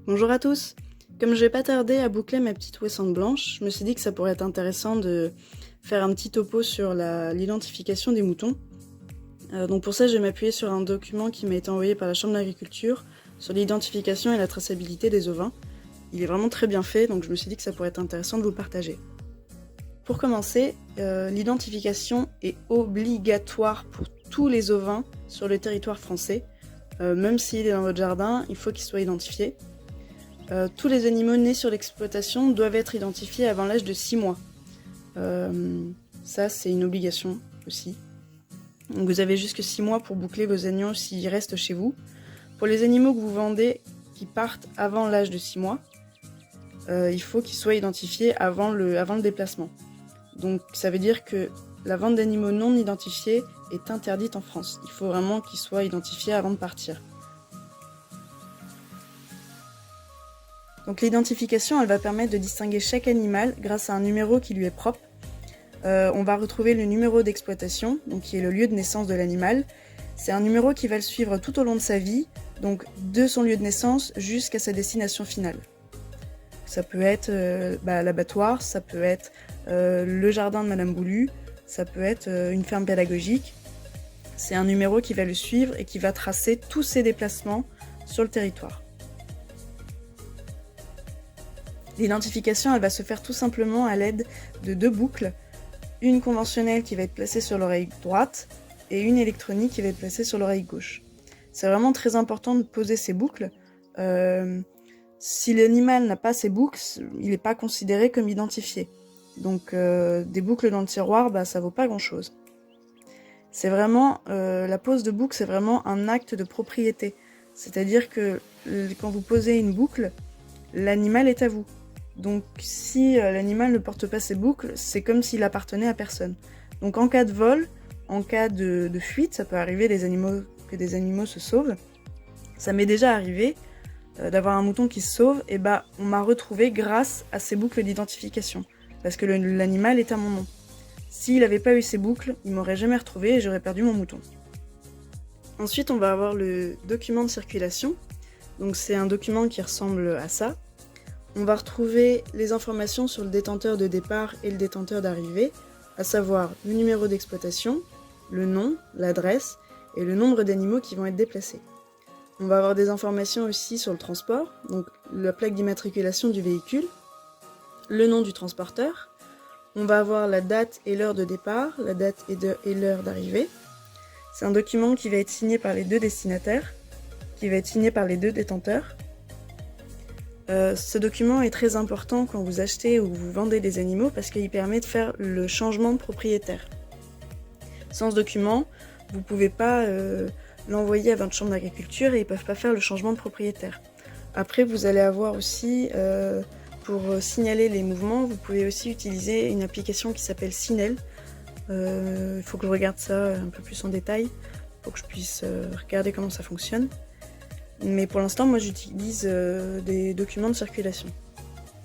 Bonjour à tous. Comme je vais pas tarder à boucler ma petite ouessante blanche, je me suis dit que ça pourrait être intéressant de faire un petit topo sur l'identification des moutons. Donc pour ça, je vais m'appuyer sur un document qui m'a été envoyé par la Chambre d'agriculture sur l'identification et la traçabilité des ovins. Il est vraiment très bien fait, donc je me suis dit que ça pourrait être intéressant de vous le partager. Pour commencer, l'identification est obligatoire pour tous les ovins sur le territoire français. Même s'il est dans votre jardin, il faut qu'il soit identifié. Tous les animaux nés sur l'exploitation doivent être identifiés avant l'âge de 6 mois. Ça, c'est une obligation aussi. Donc vous avez jusque 6 mois pour boucler vos agneaux s'ils restent chez vous. Pour les animaux que vous vendez qui partent avant l'âge de 6 mois, il faut qu'ils soient identifiés avant le déplacement. Donc ça veut dire que la vente d'animaux non identifiés est interdite en France. Il faut vraiment qu'ils soient identifiés avant de partir. Donc l'identification, elle va permettre de distinguer chaque animal grâce à un numéro qui lui est propre. On va retrouver le numéro d'exploitation, donc qui est le lieu de naissance de l'animal. C'est un numéro qui va le suivre tout au long de sa vie, donc de son lieu de naissance jusqu'à sa destination finale. Ça peut être l'abattoir, ça peut être le jardin de Madame Boulu, ça peut être une ferme pédagogique. C'est un numéro qui va le suivre et qui va tracer tous ses déplacements sur le territoire. L'identification, elle va se faire tout simplement à l'aide de 2 boucles, une conventionnelle qui va être placée sur l'oreille droite et une électronique qui va être placée sur l'oreille gauche. C'est vraiment très important de poser ces boucles. Si l'animal n'a pas ces boucles, il n'est pas considéré comme identifié. Donc des boucles dans le tiroir, ça vaut pas grand-chose. C'est vraiment la pose de boucle, c'est vraiment un acte de propriété. C'est-à-dire que quand vous posez une boucle, l'animal est à vous. Donc si l'animal ne porte pas ses boucles, c'est comme s'il appartenait à personne. Donc en cas de vol, en cas de fuite, ça peut arriver que des animaux se sauvent. Ça m'est déjà arrivé d'avoir un mouton qui se sauve, et on m'a retrouvé grâce à ces boucles d'identification. Parce que l'animal est à mon nom. S'il n'avait pas eu ces boucles, il m'aurait jamais retrouvé et j'aurais perdu mon mouton. Ensuite, on va avoir le document de circulation. Donc c'est un document qui ressemble à ça. On va retrouver les informations sur le détenteur de départ et le détenteur d'arrivée, à savoir le numéro d'exploitation, le nom, l'adresse et le nombre d'animaux qui vont être déplacés. On va avoir des informations aussi sur le transport, donc la plaque d'immatriculation du véhicule, le nom du transporteur. On va avoir la date et l'heure de départ, la date et l'heure d'arrivée. C'est un document qui va être signé par les 2 destinataires, qui va être signé par les 2 détenteurs. Ce document est très important quand vous achetez ou vous vendez des animaux parce qu'il permet de faire le changement de propriétaire. Sans ce document, vous ne pouvez pas l'envoyer à votre chambre d'agriculture et ils ne peuvent pas faire le changement de propriétaire. Après, vous allez avoir aussi, pour signaler les mouvements, vous pouvez aussi utiliser une application qui s'appelle Sinel. Il faut que je regarde ça un peu plus en détail pour que je puisse regarder comment ça fonctionne. Mais pour l'instant, moi j'utilise des documents de circulation.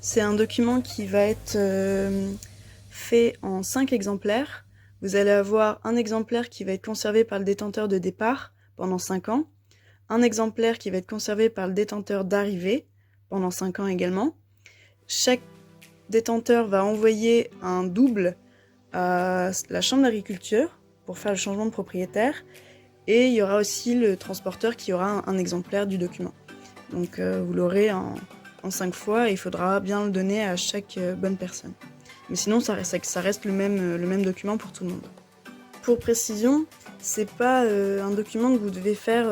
C'est un document qui va être fait en 5 exemplaires. Vous allez avoir un exemplaire qui va être conservé par le détenteur de départ pendant 5 ans, un exemplaire qui va être conservé par le détenteur d'arrivée pendant 5 ans également. Chaque détenteur va envoyer un double à la chambre d'agriculture pour faire le changement de propriétaire. Et il y aura aussi le transporteur qui aura un exemplaire du document. Donc vous l'aurez en 5 fois et il faudra bien le donner à chaque bonne personne. Mais sinon ça reste le même document pour tout le monde. Pour précision, c'est pas un document que vous devez faire,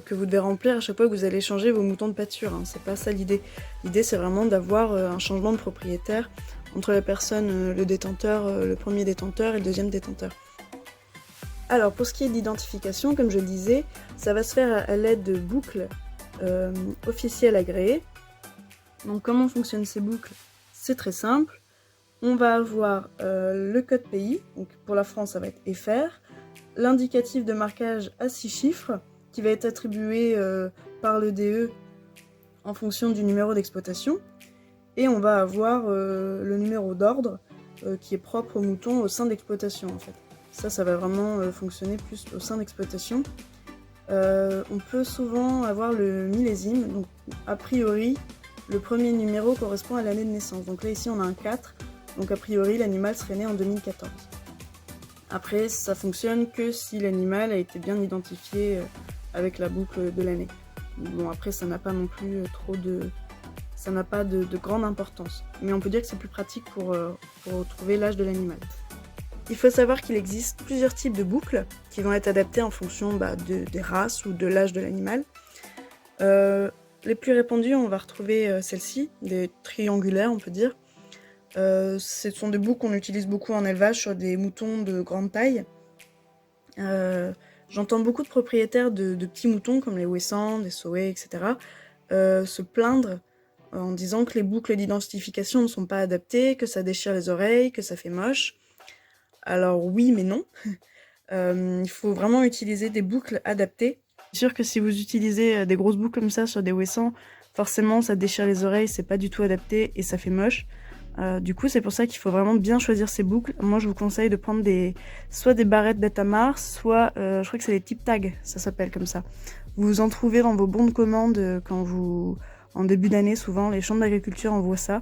que vous devez remplir à chaque fois que vous allez changer vos moutons de pâture. Hein. C'est pas ça l'idée. L'idée c'est vraiment d'avoir un changement de propriétaire entre la personne, le détenteur, le premier détenteur et le deuxième détenteur. Alors pour ce qui est d'identification, comme je le disais, ça va se faire à l'aide de boucles officielles agréées. Donc comment fonctionnent ces boucles? C'est très simple. On va avoir le code pays, donc pour la France ça va être FR, l'indicatif de marquage à 6 chiffres qui va être attribué par le DE en fonction du numéro d'exploitation. Et on va avoir le numéro d'ordre qui est propre aux moutons au sein d'exploitation en fait. Ça va vraiment fonctionner plus au sein d'exploitation. On peut souvent avoir le millésime, donc a priori le premier numéro correspond à l'année de naissance. Donc là ici on a un 4, donc a priori l'animal serait né en 2014. Après ça fonctionne que si l'animal a été bien identifié avec la boucle de l'année. Bon après ça n'a pas non plus ça n'a pas de grande importance. Mais on peut dire que c'est plus pratique pour trouver l'âge de l'animal. Il faut savoir qu'il existe plusieurs types de boucles qui vont être adaptées en fonction des races ou de l'âge de l'animal. Les plus répandues, on va retrouver celles-ci, des triangulaires on peut dire. Ce sont des boucles qu'on utilise beaucoup en élevage sur des moutons de grande taille. J'entends beaucoup de propriétaires de petits moutons comme les Wessans, les Soé, etc. se plaindre en disant que les boucles d'identification ne sont pas adaptées, que ça déchire les oreilles, que ça fait moche. Alors oui mais non. Il faut vraiment utiliser des boucles adaptées. C'est sûr que si vous utilisez des grosses boucles comme ça sur des Wessans, forcément ça déchire les oreilles, c'est pas du tout adapté et ça fait moche. Du coup c'est pour ça qu'il faut vraiment bien choisir ces boucles. Moi je vous conseille de prendre soit des barrettes d'Atamar, soit je crois que c'est des tip tags, ça s'appelle comme ça. Vous en trouvez dans vos bons de commande en début d'année, souvent les chambres d'agriculture envoient ça.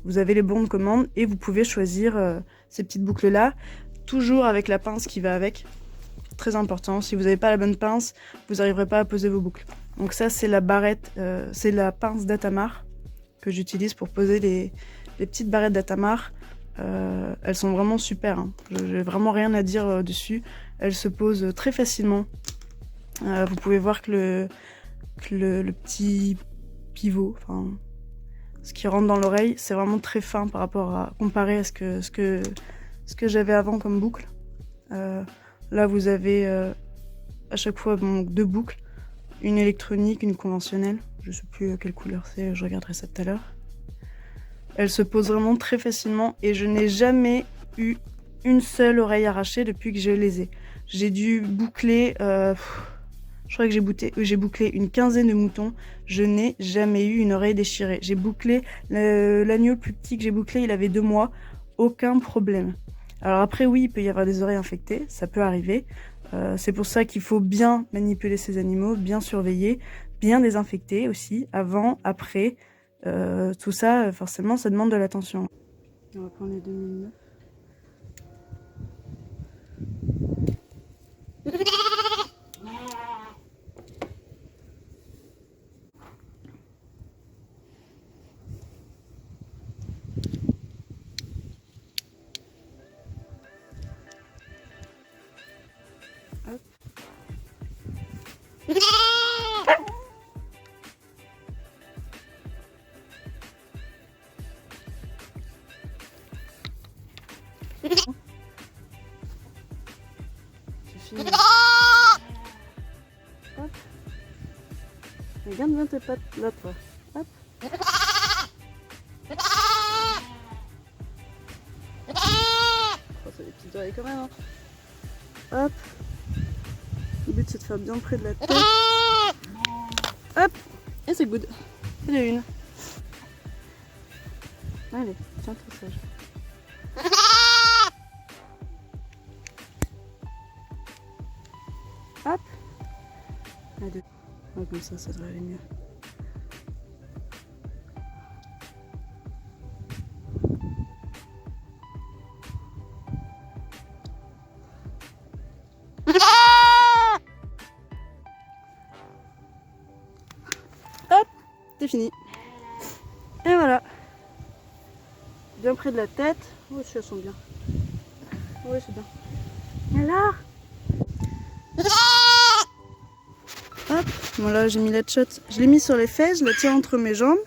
Vous avez les bons de commande et vous pouvez choisir ces petites boucles là, toujours avec la pince qui va avec. Très important, si vous n'avez pas la bonne pince, vous n'arriverez pas à poser vos boucles. Donc ça c'est la barrette, c'est la pince d'Atamar que j'utilise pour poser les petites barrettes d'Atamar. Elles sont vraiment super, hein. J'ai vraiment rien à dire dessus. Elles se posent très facilement. Vous pouvez voir que le petit pivot, enfin ce qui rentre dans l'oreille, c'est vraiment très fin par rapport à comparé à ce que j'avais avant comme boucle. Là vous avez à chaque fois deux boucles, une électronique, une conventionnelle. Je sais plus quelle couleur c'est, je regarderai ça tout à l'heure. Elles se posent vraiment très facilement et je n'ai jamais eu une seule oreille arrachée depuis que je les ai. J'ai dû boucler, je crois que j'ai bouclé une quinzaine de moutons. Je n'ai jamais eu une oreille déchirée. J'ai bouclé, l'agneau le plus petit que j'ai bouclé, il avait 2 mois, aucun problème. Alors après oui, il peut y avoir des oreilles infectées, ça peut arriver. C'est pour ça qu'il faut bien manipuler ces animaux, bien surveiller, bien désinfecter aussi, avant, après. Tout ça, forcément, ça demande de l'attention. On va prendre les 2009. Hop. Hop. Regarde bien tes pattes là, toi. Hop. Oh, c'est des petites oreilles quand même. Hein. Hop. Le but c'est de faire bien près de la tête. Hop. Et c'est good. C'est les une. Allez, tiens tout sage. Hop. Allez. Oh, comme ça devrait aller mieux. Hop, c'est fini. Et voilà. Bien près de la tête. Oh, si elles sont bien. Oui, c'est bien. Alors hop, voilà, j'ai mis la shot. Je l'ai mis sur les fesses, je la tiens entre mes jambes.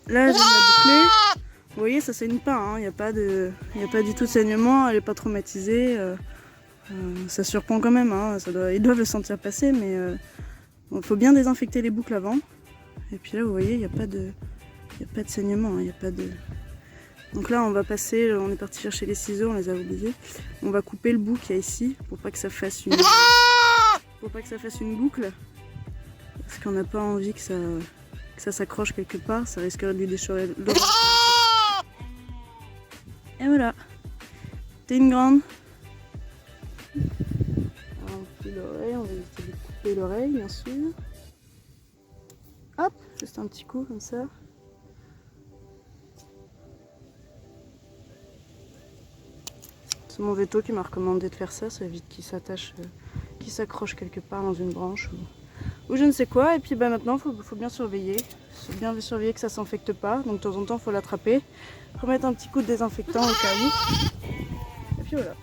Là, je viens de la boucler. Vous voyez, ça saigne pas, hein. Il n'y a pas du tout de saignement, elle n'est pas traumatisée. Ça surprend quand même, hein. Ils doivent le sentir passer, mais il faut bien désinfecter les boucles avant. Et puis là, vous voyez, il n'y a pas de saignement, hein. Donc là, on va passer, on est parti chercher les ciseaux, on les a oubliés. On va couper le bout qu'il y a ici pour pas que ça fasse une boucle. Parce qu'on n'a pas envie que ça s'accroche quelque part, ça risquerait de lui déchirer l'oreille. Et voilà, t'es une grande. Alors on plie l'oreille, on va éviter de couper l'oreille bien sûr. Hop, Juste un petit coup comme ça. C'est mon veto qui m'a recommandé de faire ça, ça évite qu'il s'attache, qu'il s'accroche quelque part dans une branche ou je ne sais quoi. Et puis bah, maintenant il faut bien surveiller. Bien surveiller que ça s'infecte pas. Donc de temps en temps il faut l'attraper. Remettre un petit coup de désinfectant au cas où. Et puis voilà.